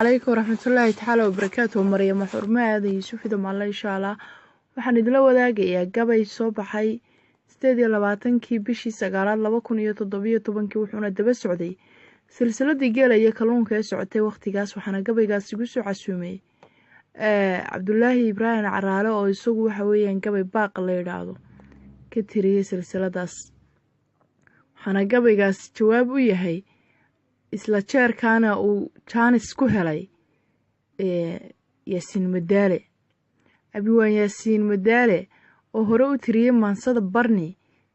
عليكم ورحمة الله تعالى وبركاته. مريم حرمة هذه شوفي الله إن شاء الله. waxaan idila wadaagayaa gabay soo baxay 18kii bishii 9aad 2017 wuxuuna daba socday silsiladii geela iyo kalluunka ee socotay waqtigaas. waxaana gabaygaas igu soo casuumay Cabdullaahi Ibraahim Caraale oo isagu waxa weeyaan gabay baaq la yiraahdo ka tiriyay silsiladaas. waxaana gabaygaas jawaab u yahay isla jeerkaana uu Jaanis ku helay Yaasiin Madaale. Abiwaan Yaasiin Madaale oo hore u tiriyay maansada Barni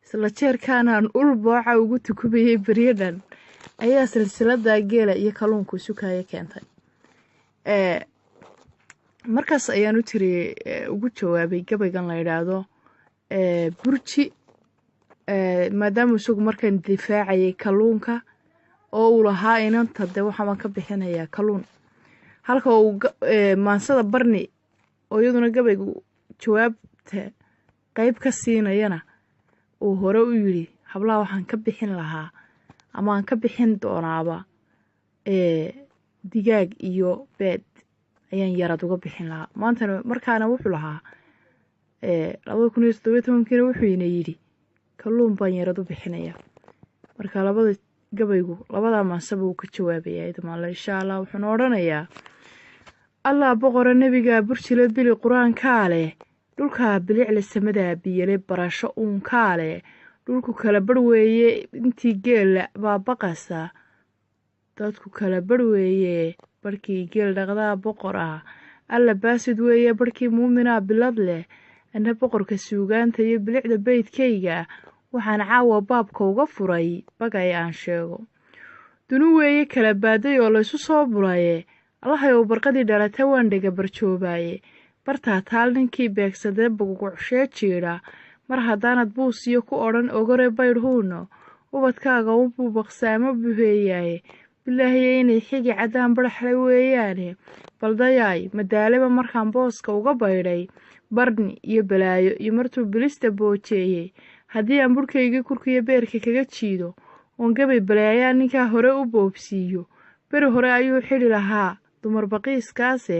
isla jeerkaana aan ul booca ugu tukubayay bariyadan ayaa silsilada geela iyo kalluunku sukaya keentay. markaas ayaan u tiriyay ugu jawaabay gabaygan la yiraahdo burji maadaama isagu markaan difaacayay kalluunka oo uu lahaa inanta waxaan ka bixinayaa kalluun halka uu maansada Barni oo iyaduna gabaygu jawaabta qayb ka siinayana uu hore u yiri hablaha waxaan ka bixin lahaa ama aan ka bixin doonaaba digaag iyo beed ayaan yarad uga bixin lahaa. maanta markaana wuxuu lahaa 2017 wuxuu yiri kalluun baan yarad u bixinaya. marka labada gabaygu labada maansaba uu ka jawaabaya idmaan insha Allah. wuxuu oranayaa Allah boqor nabiga burjile bili quraanka leh dhulka bilicla samada biyele barasho uun kaale dhulku kala barweeye intii geel baa baqasa dadku kala barweeye barkii geel dhaqda boqor ah alla baasid weeye barkii muumina bilad leh ana boqorka suugaanta iyo bilicda beedkayga waxaan caawa baabka uga furay bagay aan sheego dunu weeye kala baaday oo la isu soo bulaye allahayow barqadii dhalatay waan dhaga barjoobaye bartaa taal ninkii beegsadee bugugucshee jiira mar haddaanad buusiyo ku odhan ogore baydhuuno ubadkaaga u buubaqsaamo buheeyaye bilaahiye inay xigi caddaan baraxlay weeyaane baldayaay madaaleba markaan booska uga baydhay Barni iyo balaayo iyo martuu bilista boojeeyey haddii aan burkaygii kurkiyo beerka kaga jiido oon gabay balaayaa ninkaa hore u boobsiiyo beri hore ayuu xidhi lahaa dumar baqiiskaase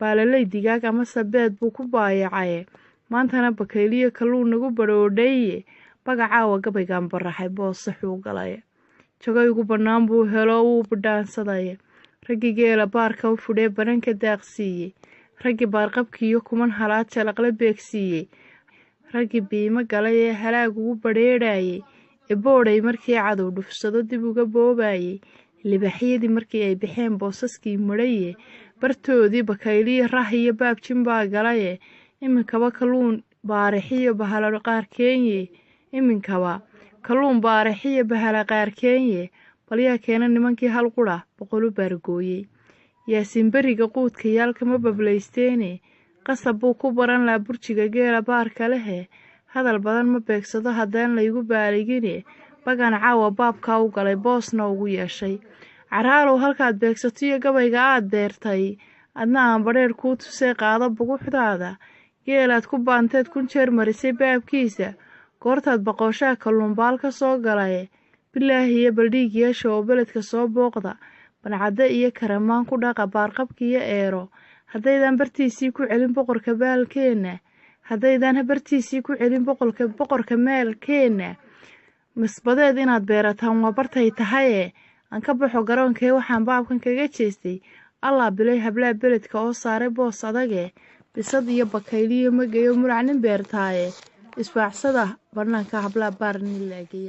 baalalay digaag ama sabeed buu ku baayacay. maantana bakayliyo kalluun nagu baroodhaye bagacaawa gabaygan baraxay boos saxuu galay jogaygu bannaan buu helo uu bidhaansaday raggi geela baarka u fudhee bananka daaqsiiyey raggi baarqabkiiyo kuman halaad jalaqla beegsiiyey raggi biimo galay ee halaag ugu badheedhayay boodhay markii cadow dhufsado dib uga boobayay libaxyadii markii ay bixeen boosaskii maraye bartoodii bakayliyo rah iyo baabjin baa galay iminkaba kalluun baarixiyo bahala qaarkeenye iminkaba kalluun baarixiyo bahala qaarkeenye balyaa keena nimankii hal qura boqolu baargooyay Yaasiin bariga quudka yaalka ma bablaysteene qasab buu ku baran la burjiga geela baarka leh hadal badan ma beegsado haddaan la igu baaligine bagan caawa baabka u galay boosna ugu yeeshay. Caraalow halkaad beegsato iyo gabayga aad beertay adna aan bareer ku tusay qaado buguxdaada geelaad ku baanteed kun jeer marisay baabkiisa goortaad boqoshaa kalluun baal ka soo galay bilaahiye baldhiig yeesho oo beledka soo booqda bancada iyo karamaan ku dhaqa baarqabkiyo eero haddaydan bartiisii ku celin boqorka baalkeena haddaydan bartiisii ku celin boqorka maalkeena misbadeed inaad beerataan waa bartay tahay aan ka baxo garoonkee waxaan baabkan kaga jeestay Allah bilay hablaa beledka oo saaray boos adage bisad iyo bakayliyo magayo muracnin beertaaye isbaaxsada barnaanka hablaa Barni laagay.